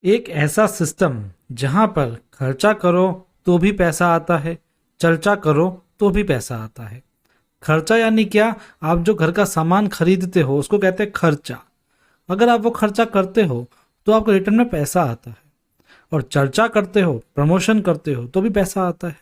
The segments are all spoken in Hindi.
एक ऐसा सिस्टम जहां पर खर्चा करो तो भी पैसा आता है, चर्चा करो तो भी पैसा आता है। खर्चा यानी क्या? आप जो घर का सामान खरीदते हो उसको कहते हैं खर्चा। अगर आप वो खर्चा करते हो तो आपको रिटर्न में पैसा आता है। और चर्चा करते हो, प्रमोशन करते हो तो भी पैसा आता है।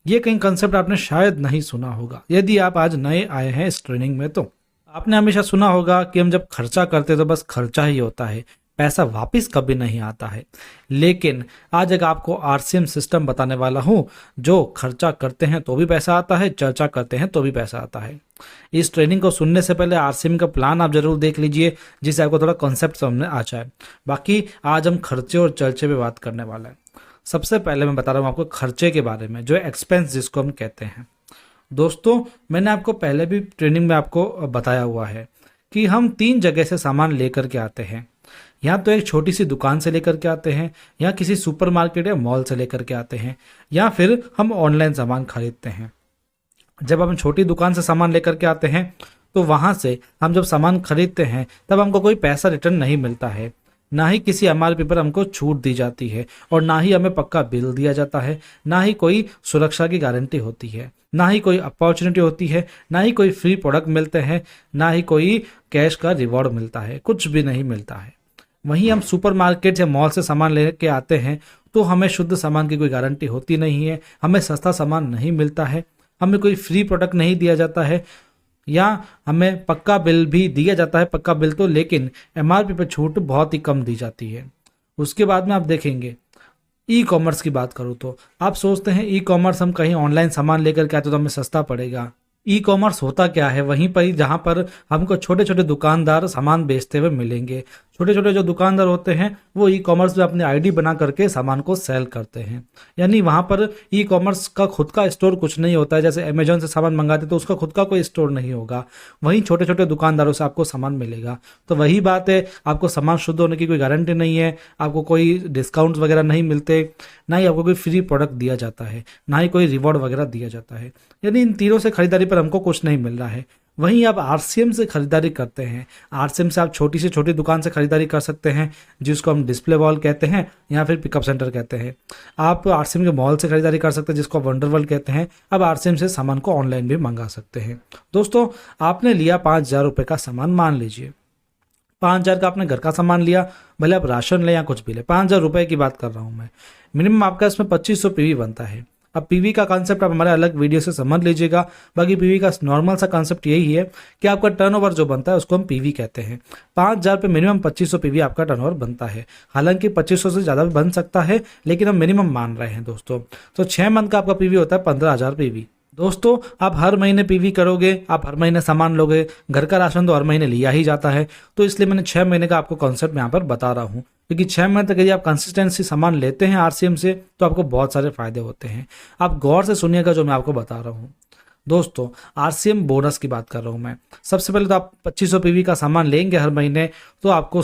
ये कई कंसेप्ट आपने शायद नहीं सुना होगा यदि आप आज नए आए हैं इस ट्रेनिंग में। तो आपने हमेशा सुना होगा कि हम जब खर्चा करते हैं तो बस खर्चा ही होता है, पैसा वापस कभी नहीं आता है। लेकिन आज एक आपको आरसीएम सिस्टम बताने वाला हूं जो खर्चा करते हैं तो भी पैसा आता है, चर्चा करते हैं तो भी पैसा आता है। इस ट्रेनिंग को सुनने से पहले आरसीएम का प्लान आप जरूर देख लीजिए जिससे आपको थोड़ा कॉन्सेप्ट समझ में आ जाए। बाकी आज हम खर्चे और चर्चे पे बात करने वाला है। सबसे पहले मैं बता रहा हूँ आपको खर्चे के बारे में, जो एक्सपेंस जिसको हम कहते हैं। दोस्तों, मैंने आपको पहले भी ट्रेनिंग में आपको बताया हुआ है कि हम 3 जगह से सामान लेकर के आते हैं। या तो एक छोटी सी दुकान से लेकर के आते हैं, या किसी सुपरमार्केट या मॉल से लेकर के आते हैं, या फिर हम ऑनलाइन सामान खरीदते हैं। जब हम छोटी दुकान से सामान लेकर के आते हैं तो वहां से हम जब सामान खरीदते हैं तब हमको कोई पैसा रिटर्न नहीं मिलता है, ना ही किसी एमआरपी पर हमको छूट दी जाती है, और ना ही हमें पक्का बिल दिया जाता है, ना ही कोई सुरक्षा की गारंटी होती है, ना ही कोई अपॉर्चुनिटी होती है, ना ही कोई फ्री प्रोडक्ट मिलते हैं, ना ही कोई कैश का रिवॉर्ड मिलता है, कुछ भी नहीं मिलता है। वहीं हम सुपरमार्केट या मॉल से सामान लेके आते हैं तो हमें शुद्ध सामान की कोई गारंटी होती नहीं है, हमें सस्ता सामान नहीं मिलता है, हमें कोई फ्री प्रोडक्ट नहीं दिया जाता है, या हमें पक्का बिल भी दिया जाता है, पक्का बिल तो, लेकिन एमआरपी पर छूट बहुत ही कम दी जाती है। उसके बाद में आप देखेंगे ई कॉमर्स की बात करूँ तो आप सोचते हैं ई कॉमर्स हम कहीं ऑनलाइन सामान लेकर के आते तो हमें सस्ता पड़ेगा। ई कॉमर्स होता क्या है? वहीं पर ही जहाँ पर हमको छोटे छोटे दुकानदार सामान बेचते हुए मिलेंगे। छोटे छोटे जो दुकानदार होते हैं वो ई कॉमर्स में अपनी आईडी बना करके सामान को सेल करते हैं। यानी वहाँ पर ई कॉमर्स का खुद का स्टोर कुछ नहीं होता है। जैसे अमेजोन से सामान मंगाते तो उसका खुद का कोई स्टोर नहीं होगा, वहीं छोटे छोटे दुकानदारों से आपको सामान मिलेगा। तो वही बात है, आपको सामान शुद्ध होने की कोई गारंटी नहीं है, आपको कोई डिस्काउंट्स वगैरह नहीं मिलते, ना ही आपको कोई फ्री प्रोडक्ट दिया जाता है, ना ही कोई रिवॉर्ड वगैरह दिया जाता है। यानी इन तीनों से खरीदारी पर हमको कुछ नहीं मिल रहा है। वहीं आप आरसीएम से खरीदारी करते हैं। आरसीएम से आप छोटी से छोटी दुकान से खरीदारी कर सकते हैं जिसको हम डिस्प्ले वॉल कहते हैं या फिर पिकअप सेंटर कहते हैं। आप आरसीएम के मॉल से खरीदारी कर सकते हैं जिसको वंडर वर्ल्ड कहते हैं। अब आरसीएम से सामान को ऑनलाइन भी मंगा सकते हैं। दोस्तों, आपने लिया 5,000 रुपये का सामान, मान लीजिए 5,000 का आपने घर का सामान लिया, भले आप राशन ले या कुछ भी ले, 5,000 रुपये की बात कर रहा हूँ मैं। मिनिमम आपका इसमें 2500 पीवी बनता है। अब पीवी का कॉन्सेप्ट आप हमारे अलग वीडियो से समझ लीजिएगा। बाकी पीवी का नॉर्मल सा कॉन्सेप्ट यही है कि आपका टर्नओवर जो बनता है उसको हम पीवी कहते हैं। 5,000 पे मिनिमम 2500 पीवी आपका टर्नओवर बनता है। हालांकि 2500 से ज़्यादा भी बन सकता है, लेकिन हम मिनिमम मान रहे हैं दोस्तों। तो 6 मंथ का आपका पीवी होता है 15,000 पीवी। दोस्तों, आप हर महीने पीवी करोगे, आप हर महीने सामान लोगे, घर का राशन तो हर महीने लिया ही जाता है, तो इसलिए मैंने 6 महीने का आपको कॉन्सेप्ट यहाँ पर बता रहा हूँ। क्योंकि 6 महीने तक यदि आप कंसिस्टेंसी सामान लेते हैं आरसीएम से तो आपको बहुत सारे फायदे होते हैं। आप गौर से सुनिएगा जो मैं आपको बता रहा हूँ। दोस्तों, आरसीएम बोनस की बात कर रहा हूँ मैं। सबसे पहले तो आप 2500 पीवी का सामान लेंगे हर महीने तो आपको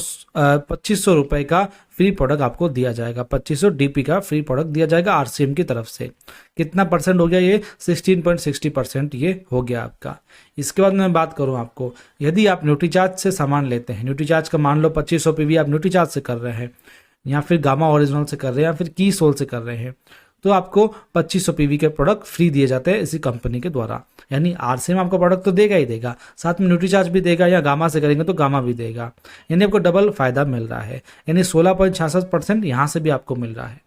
2500 रुपये का फ्री प्रोडक्ट आपको दिया जाएगा। 2500 डीपी का फ्री प्रोडक्ट दिया जाएगा आरसीएम की तरफ से। कितना परसेंट हो गया ये? 16.60% ये हो गया आपका। इसके बाद मैं बात करूँ आपको, यदि आप न्यूट्रीचार्ज से सामान लेते हैं, न्यूट्रीचार्ज का मान लो 2500 पीवी आप न्यूट्रीचार्ज से कर रहे हैं, या फिर गामा ओरिजिनल से कर रहे हैं, या फिर की सोल से कर रहे हैं, तो आपको 2500 पीवी के प्रोडक्ट फ्री दिए जाते हैं इसी कंपनी के द्वारा। यानी आरसीएम आपको प्रोडक्ट तो देगा ही देगा, साथ में न्यूट्रीचार्ज भी देगा, या गामा से करेंगे तो गामा भी देगा। यानी आपको डबल फायदा मिल रहा है। यानी 16.66% यहाँ से भी आपको मिल रहा है।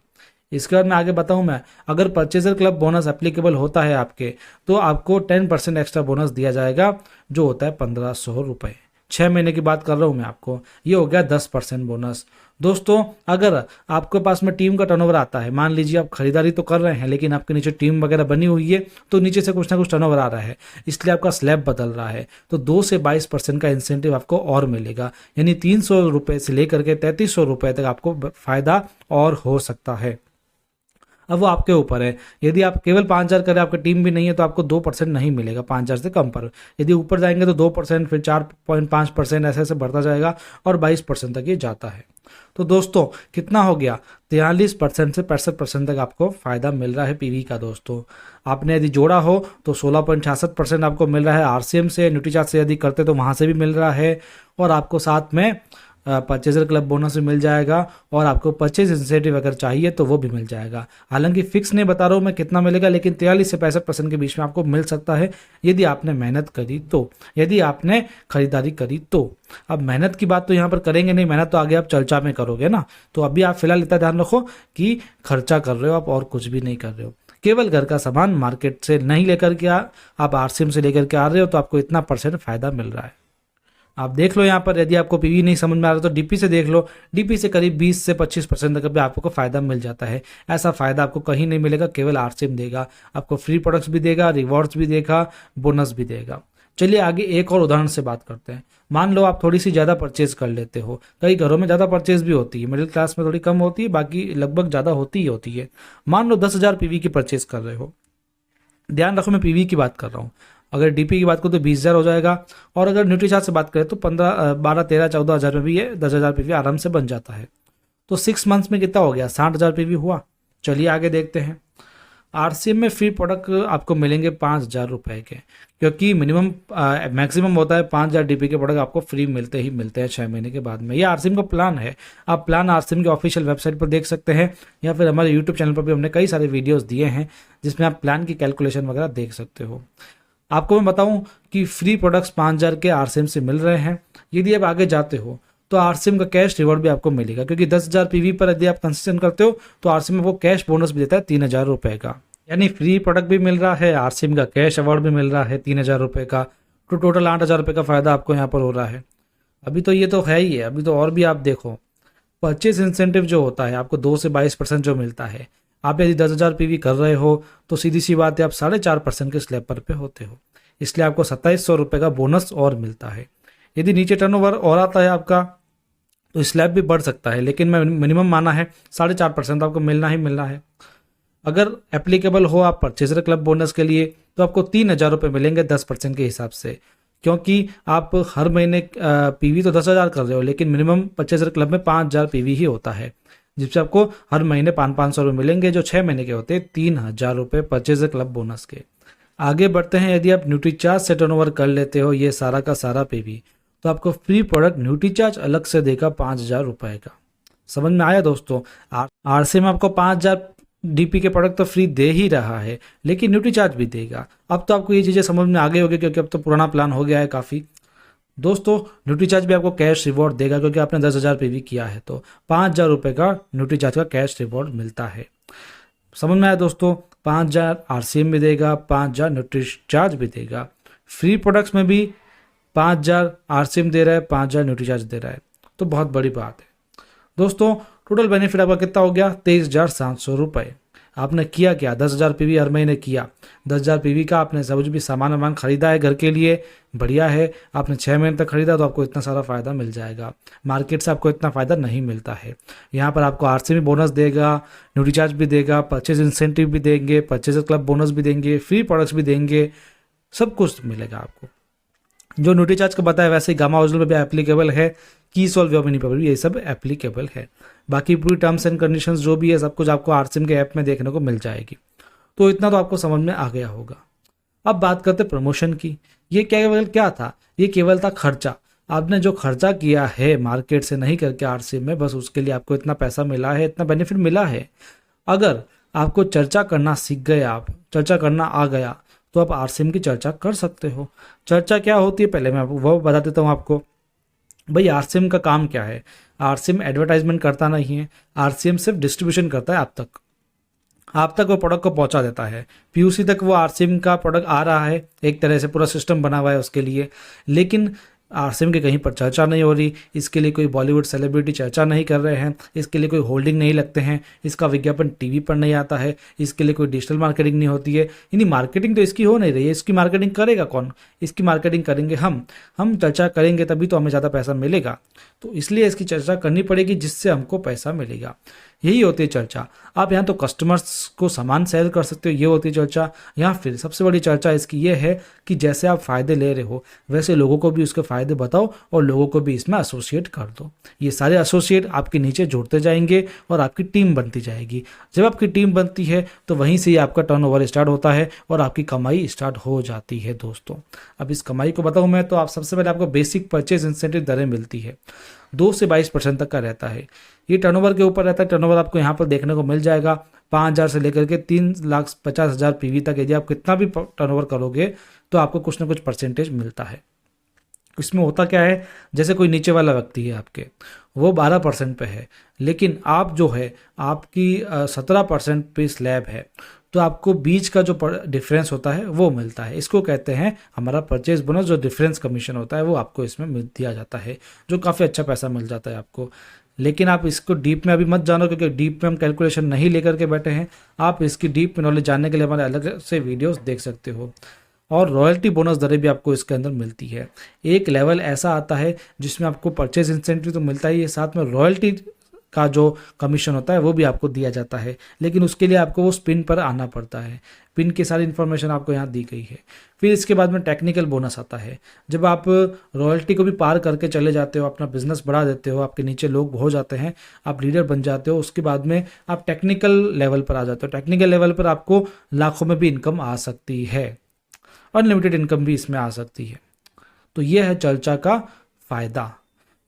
इसके बाद मैं आगे बताऊँ मैं, अगर परचेजर क्लब बोनस एप्लीकेबल होता है आपके तो आपको 10% एक्स्ट्रा बोनस दिया जाएगा, जो होता है 1500 रुपये। 6 महीने की बात कर रहा हूँ मैं आपको, ये हो गया 10% बोनस। दोस्तों, अगर आपके पास में टीम का टर्नओवर आता है, मान लीजिए आप खरीदारी तो कर रहे हैं लेकिन आपके नीचे टीम वगैरह बनी हुई है, तो नीचे से कुछ ना कुछ टर्नओवर आ रहा है, इसलिए आपका स्लैब बदल रहा है, तो 2 से 22% का इंसेंटिव आपको और मिलेगा। यानी 300 रुपये से लेकर के 3300 रुपये तक आपको फायदा और हो सकता है। अब वो आपके ऊपर है। यदि आप केवल 5,000 करें, आपकी टीम भी नहीं है, तो आपको 2% नहीं मिलेगा 5,000 से कम पर। यदि ऊपर जाएंगे तो 2%, फिर 4.5%, ऐसे ऐसे बढ़ता जाएगा और 22% तक ये जाता है। तो दोस्तों, कितना हो गया? 43% से 65% तक आपको फायदा मिल रहा है पीवी का। दोस्तों, आपने यदि जोड़ा हो तो 16.66% आपको मिल रहा है आरसीएम से। न्यूट्रीचार्ज से यदि करते तो वहाँ से भी मिल रहा है, और आपको साथ में परचेजर क्लब बोनस भी मिल जाएगा और आपको परचेज इंसेंटिव अगर चाहिए तो वो भी मिल जाएगा। हालांकि फिक्स नहीं बता रहा हूँ मैं कितना मिलेगा, लेकिन 43 से 65% के बीच में आपको मिल सकता है यदि आपने मेहनत करी तो, यदि आपने खरीदारी करी तो। अब मेहनत की बात तो यहाँ पर करेंगे नहीं, मेहनत तो आगे आप चर्चा में करोगे ना। तो अभी आप फिलहाल इतना ध्यान रखो कि खर्चा कर रहे हो आप और कुछ भी नहीं कर रहे हो। केवल घर का सामान मार्केट से नहीं लेकर के आप आरसीएम से लेकर के आ रहे हो तो आपको इतना % फायदा मिल रहा है। आप देख लो यहाँ पर, यदि आपको पीवी नहीं समझ में आ रहा तो डीपी से देख लो। डीपी से करीब 20 से 25% तक भी आपको फायदा मिल जाता है। ऐसा फायदा आपको कहीं नहीं मिलेगा, केवल आरसीएम देगा आपको। फ्री प्रोडक्ट्स भी देगा, रिवॉर्ड्स भी देगा, बोनस भी देगा। चलिए आगे एक और उदाहरण से बात करते हैं। मान लो आप थोड़ी सी ज़्यादा परचेज कर लेते हो, कई घरों में ज़्यादा परचेज भी होती है, मिडिल क्लास में थोड़ी कम होती है, बाकी लगभग ज़्यादा होती ही होती है। मान लो 10,000 पीवी की परचेज कर रहे हो। ध्यान रखो मैं पीवी की बात कर रहा हूँ, अगर डीपी की बात करो तो 20,000 हो जाएगा। और अगर न्यूट्रीचार्ज से बात करें तो 12, 13, 14,000 में भी ये 10,000 पीवी आराम से बन जाता है। तो 6 मंथ्स में कितना हो गया, 60,000 पीवी हुआ। चलिए आगे देखते हैं। आरसीएम में फ्री प्रोडक्ट आपको मिलेंगे 5,000 रुपये के, क्योंकि मिनिमम मैक्सिमम होता है 5,000 डीपी के प्रोडक्ट आपको फ्री मिलते ही मिलते हैं 6 महीने के बाद में। ये आरसीएम का प्लान है। आप प्लान आरसीएम के ऑफिशियल वेबसाइट पर देख सकते हैं, या फिर हमारे यूट्यूब चैनल पर भी हमने कई सारे वीडियोस दिए हैं जिसमें आप प्लान की कैलकुलेशन वगैरह देख सकते हो। आपको मैं बताऊं कि फ्री प्रोडक्ट्स 5,000 के आरसीएम से मिल रहे हैं। यदि आप आगे जाते हो तो आरसीएम का कैश रिवॉर्ड भी आपको मिलेगा, क्योंकि 10,000 पीवी पर यदि आप कंसिस्टेंट करते हो तो आरसीएम आपको कैश बोनस भी देता है 3,000 रुपये का। यानी फ्री प्रोडक्ट भी मिल रहा है, आरसीएम का कैश अवार्ड भी मिल रहा है 3,000 रुपये का। तो टोटल 8,000 रुपये का फायदा आपको यहाँ पर हो रहा है। अभी तो ये तो है ही है, अभी तो और भी आप देखो। परचेज इंसेंटिव जो होता है आपको 2 से 22% जो मिलता है। आप यदि 10,000 पीवी कर रहे हो तो सीधी सी बात है आप 4.5% के स्लैब पे होते हो, इसलिए आपको 2,700 रुपये का बोनस और मिलता है। यदि नीचे टर्नओवर और आता है आपका तो स्लैब भी बढ़ सकता है, लेकिन मैं मिनिमम माना है 4.5% आपको मिलना ही मिलना है। अगर एप्लीकेबल हो आप परचेजर क्लब बोनस के लिए तो आपको 3,000 रुपये मिलेंगे 10% के हिसाब से, क्योंकि आप हर महीने पीवी तो 10,000 कर रहे हो, लेकिन मिनिमम परचेजर क्लब में 5,000 पीवी ही होता है, जिससे आपको हर महीने 500 रुपये मिलेंगे, जो 6 महीने के होते हैं 3,000 रुपये परचेजर क्लब बोनस के। आगे बढ़ते हैं। यदि आप न्यूट्रीचार्ज से टर्नओवर कर लेते हो ये सारा का सारा पीवी, तो आपको फ्री प्रोडक्ट न्यूट्रीचार्ज अलग से देगा 5,000 रुपये का। समझ में आया दोस्तों? आरसीएम आपको 5,000 डीपी के प्रोडक्ट तो फ्री दे ही रहा है, लेकिन न्यूट्रीचार्ज भी देगा। अब तो आपको ये चीज़ें समझ में आ गई होगी, क्योंकि अब तो पुराना प्लान हो गया है काफ़ी। दोस्तों न्यूट्रीचार्ज भी आपको कैश रिवॉर्ड देगा, क्योंकि आपने 10,000 पीवी किया है तो 5,000 रुपये का न्यूट्रीचार्ज का कैश रिवॉर्ड मिलता है। समझ में आया दोस्तों? 5,000 आरसीएम भी देगा, 5,000 न्यूट्रीचार्ज भी देगा। फ्री प्रोडक्ट्स में भी 5,000 आरसीएम दे रहा है, 5,000 न्यूट्रीचार्ज दे रहा है, तो बहुत बड़ी बात है दोस्तों। टोटल बेनिफिट आपका कितना हो गया? 23,700 रुपये। आपने किया क्या? 10,000 पीवी हर महीने किया। 10,000 पीवी का आपने सब भी सामान खरीदा है घर के लिए, बढ़िया है। आपने 6 महीने तक खरीदा तो आपको इतना सारा फायदा मिल जाएगा। मार्केट से आपको इतना फायदा नहीं मिलता है। यहाँ पर आपको आरसीएम भी बोनस देगा, न्यूट्रीचार्ज भी देगा, परचेज इंसेंटिव भी देंगे, परचेजर क्लब बोनस भी देंगे, फ्री प्रोडक्ट्स भी देंगे, सब कुछ मिलेगा आपको। जो न्यूट्रीचार्ज का बताया वैसे ही गामा ओरिजिनल पर भी एप्लीकेबल है, की सॉल्व वेबिनी पर भी ये सब एप्लीकेबल है। बाकी पूरी टर्म्स एंड कंडीशंस जो भी है सब कुछ आपको आरसीएम के ऐप में देखने को मिल जाएगी। तो इतना तो आपको समझ में आ गया होगा। अब बात करते प्रमोशन की। ये केवल क्या था? ये केवल था खर्चा। आपने जो खर्चा किया है मार्केट से नहीं करके आरसीएम में, बस उसके लिए आपको इतना पैसा मिला है, इतना बेनिफिट मिला है। अगर आपको चर्चा करना सीख गए, आप चर्चा करना आ गया, तो आप आरसीएम की चर्चा कर सकते हो। चर्चा क्या होती है पहले मैं वो बता देता हूँ आपको। भाई आरसीएम का काम क्या है? आरसीएम एडवर्टाइजमेंट करता नहीं है, आरसीएम सिर्फ डिस्ट्रीब्यूशन करता है। आप तक वो प्रोडक्ट को पहुंचा देता है। पीयूसी तक वो आरसीएम का प्रोडक्ट आ रहा है, एक तरह से पूरा सिस्टम बना हुआ है उसके लिए, लेकिन आरसीएम के कहीं पर चर्चा नहीं हो रही। इसके लिए कोई बॉलीवुड सेलिब्रिटी चर्चा नहीं कर रहे हैं, इसके लिए कोई होल्डिंग नहीं लगते हैं, इसका विज्ञापन टीवी पर नहीं आता है, इसके लिए कोई डिजिटल मार्केटिंग नहीं होती है। यानी मार्केटिंग तो इसकी हो नहीं रही है। इसकी मार्केटिंग करेगा कौन? इसकी मार्केटिंग करेंगे हम चर्चा करेंगे तभी तो हमें ज़्यादा पैसा मिलेगा। तो इसलिए इसकी चर्चा करनी पड़ेगी जिससे हमको पैसा मिलेगा। यही होती है चर्चा। आप यहाँ तो कस्टमर्स को सामान सेल कर सकते हो, ये होती है चर्चा। यहाँ फिर सबसे बड़ी चर्चा इसकी ये है कि जैसे आप फ़ायदे ले रहे हो वैसे लोगों को भी उसके फ़ायदे बताओ और लोगों को भी इसमें एसोसिएट कर दो। ये सारे एसोसिएट आपके नीचे जुड़ते जाएंगे और आपकी टीम बनती जाएगी। जब आपकी टीम बनती है तो वहीं से ही आपका टर्नओवर स्टार्ट होता है और आपकी कमाई स्टार्ट हो जाती है दोस्तों। अब इस कमाई को बताऊँ मैं तो आप सबसे पहले आपको बेसिक परचेज इंसेंटिव दरें मिलती है। 2 से 22% तक का रहता है। ये टर्नओवर के ऊपर रहता है। टर्नओवर आपको यहाँ पर देखने को मिल जाएगा 5,000 से लेकर के 3,50,000 पीवी तक। यदि आप कितना भी टर्नओवर करोगे तो आपको कुछ ना कुछ परसेंटेज मिलता है। इसमें होता क्या है, जैसे कोई नीचे वाला व्यक्ति है आपके, वो 12% पे है, लेकिन आप जो है आपकी 17% पे स्लैब है, तो आपको बीच का जो डिफरेंस होता है वो मिलता है। इसको कहते हैं हमारा परचेज बोनस। जो डिफरेंस कमीशन होता है वो आपको इसमें मिल दिया जाता है, जो काफ़ी अच्छा पैसा मिल जाता है आपको। लेकिन आप इसको डीप में अभी मत जानो, क्योंकि डीप में हम कैलकुलेशन नहीं लेकर के बैठे हैं। आप इसकी डीप में नॉलेज जानने के लिए हमारे अलग से वीडियोस देख सकते हो। और रॉयल्टी बोनस दरें भी आपको इसके अंदर मिलती है। एक लेवल ऐसा आता है जिसमें आपको परचेज इंसेंटिव तो मिलता ही है, साथ में रॉयल्टी का जो कमीशन होता है वो भी आपको दिया जाता है, लेकिन उसके लिए आपको वो स्पिन पर आना पड़ता है। पिन की सारी इन्फॉर्मेशन आपको यहाँ दी गई है। फिर इसके बाद में टेक्निकल बोनस आता है। जब आप रॉयल्टी को भी पार करके चले जाते हो, अपना बिजनेस बढ़ा देते हो, आपके नीचे लोग हो जाते हैं, आप लीडर बन जाते हो, उसके बाद में आप टेक्निकल लेवल पर आ जाते हो। टेक्निकल लेवल पर आपको लाखों में भी इनकम आ सकती है, अनलिमिटेड इनकम भी इसमें आ सकती है। तो ये है चर्चा का फ़ायदा।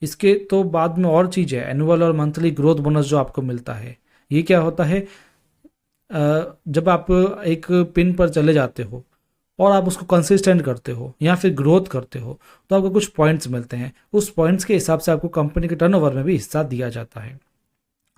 इसके तो बाद में और चीज़ है, एनुअल और मंथली ग्रोथ बोनस जो आपको मिलता है। ये क्या होता है, जब आप एक पिन पर चले जाते हो और आप उसको कंसिस्टेंट करते हो या फिर ग्रोथ करते हो, तो आपको कुछ पॉइंट्स मिलते हैं। उस पॉइंट्स के हिसाब से आपको कंपनी के टर्नओवर में भी हिस्सा दिया जाता है।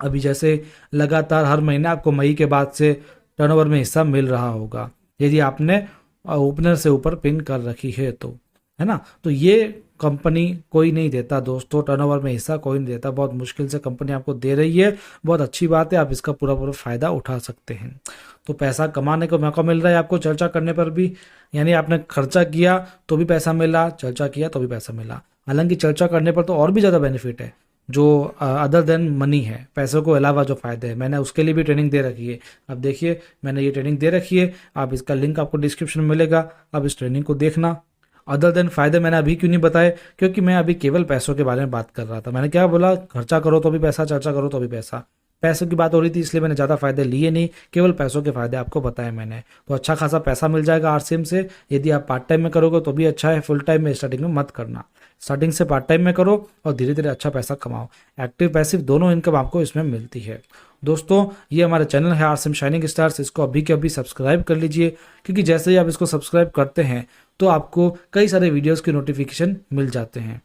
अभी जैसे लगातार हर महीने आपको मई के बाद से टर्नओवर में हिस्सा मिल रहा होगा, यदि आपने ओपनर से ऊपर पिन कर रखी है तो, है ना। तो ये कंपनी कोई नहीं देता दोस्तों, टर्नओवर में हिस्सा कोई नहीं देता। बहुत मुश्किल से कंपनी आपको दे रही है, बहुत अच्छी बात है, आप इसका पूरा फ़ायदा उठा सकते हैं। तो पैसा कमाने का मौका मिल रहा है आपको चर्चा करने पर भी, यानी आपने खर्चा किया तो भी पैसा मिला, चर्चा किया तो भी पैसा मिला। हालांकि चर्चा करने पर तो और भी ज़्यादा बेनिफिट है, जो अदर देन मनी है, पैसों को अलावा जो फ़ायदे हैं। मैंने उसके लिए भी ट्रेनिंग दे रखी है। अब देखिए मैंने ये ट्रेनिंग दे रखी है, आप इसका लिंक आपको डिस्क्रिप्शन में मिलेगा, आप इस ट्रेनिंग को देखना। अदर देन फ़ायदे मैंने अभी क्यों नहीं बताए, क्योंकि मैं अभी केवल पैसों के बारे में बात कर रहा था। मैंने क्या बोला, खर्चा करो तो भी पैसा, चर्चा करो तो भी पैसा। पैसों की बात हो रही थी, इसलिए मैंने ज़्यादा फ़ायदे लिए नहीं, केवल पैसों के फ़ायदे आपको बताए मैंने। तो अच्छा खासा पैसा मिल जाएगा आरसीएम से। यदि आप पार्ट टाइम में करोगे तो भी अच्छा है, फुल टाइम में स्टार्टिंग में मत करना। स्टार्टिंग से पार्ट टाइम में करो और धीरे धीरे अच्छा पैसा कमाओ। एक्टिव पैसिव दोनों इनकम आपको इसमें मिलती है। दोस्तों ये हमारा चैनल है आरसीएम शाइनिंग स्टार्स, इसको अभी के अभी सब्सक्राइब कर लीजिए, क्योंकि जैसे ही आप इसको सब्सक्राइब करते हैं तो आपको कई सारे वीडियोस के नोटिफिकेशन मिल जाते हैं।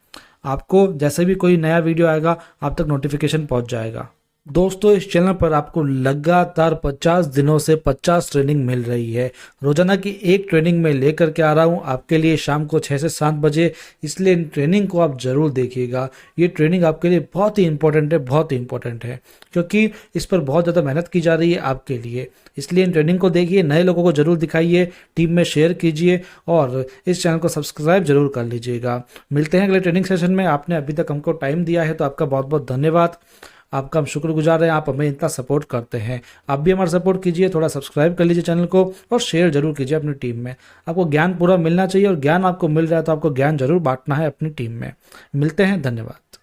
आपको जैसे भी कोई नया वीडियो आएगा आप तक नोटिफिकेशन पहुंच जाएगा। दोस्तों इस चैनल पर आपको लगातार 50 दिनों से 50 ट्रेनिंग मिल रही है। रोजाना की एक ट्रेनिंग में लेकर के आ रहा हूँ आपके लिए शाम को 6 से 7 बजे, इसलिए इन ट्रेनिंग को आप ज़रूर देखिएगा। ये ट्रेनिंग आपके लिए बहुत ही इंपॉर्टेंट है, बहुत ही इंपॉर्टेंट है, क्योंकि इस पर बहुत ज़्यादा मेहनत की जा रही है आपके लिए। इसलिए इन ट्रेनिंग को देखिए, नए लोगों को जरूर दिखाइए, टीम में शेयर कीजिए और इस चैनल को सब्सक्राइब जरूर कर लीजिएगा। मिलते हैं अगले ट्रेनिंग सेशन में। आपने अभी तक हमको टाइम दिया है तो आपका बहुत बहुत धन्यवाद। आपका हम शुक्रगुजार हैं, आप हमें इतना सपोर्ट करते हैं। आप भी हमारा सपोर्ट कीजिए, थोड़ा सब्सक्राइब कर लीजिए चैनल को और शेयर जरूर कीजिए अपनी टीम में। आपको ज्ञान पूरा मिलना चाहिए और ज्ञान आपको मिल रहा है तो आपको ज्ञान जरूर बांटना है अपनी टीम में। मिलते हैं, धन्यवाद।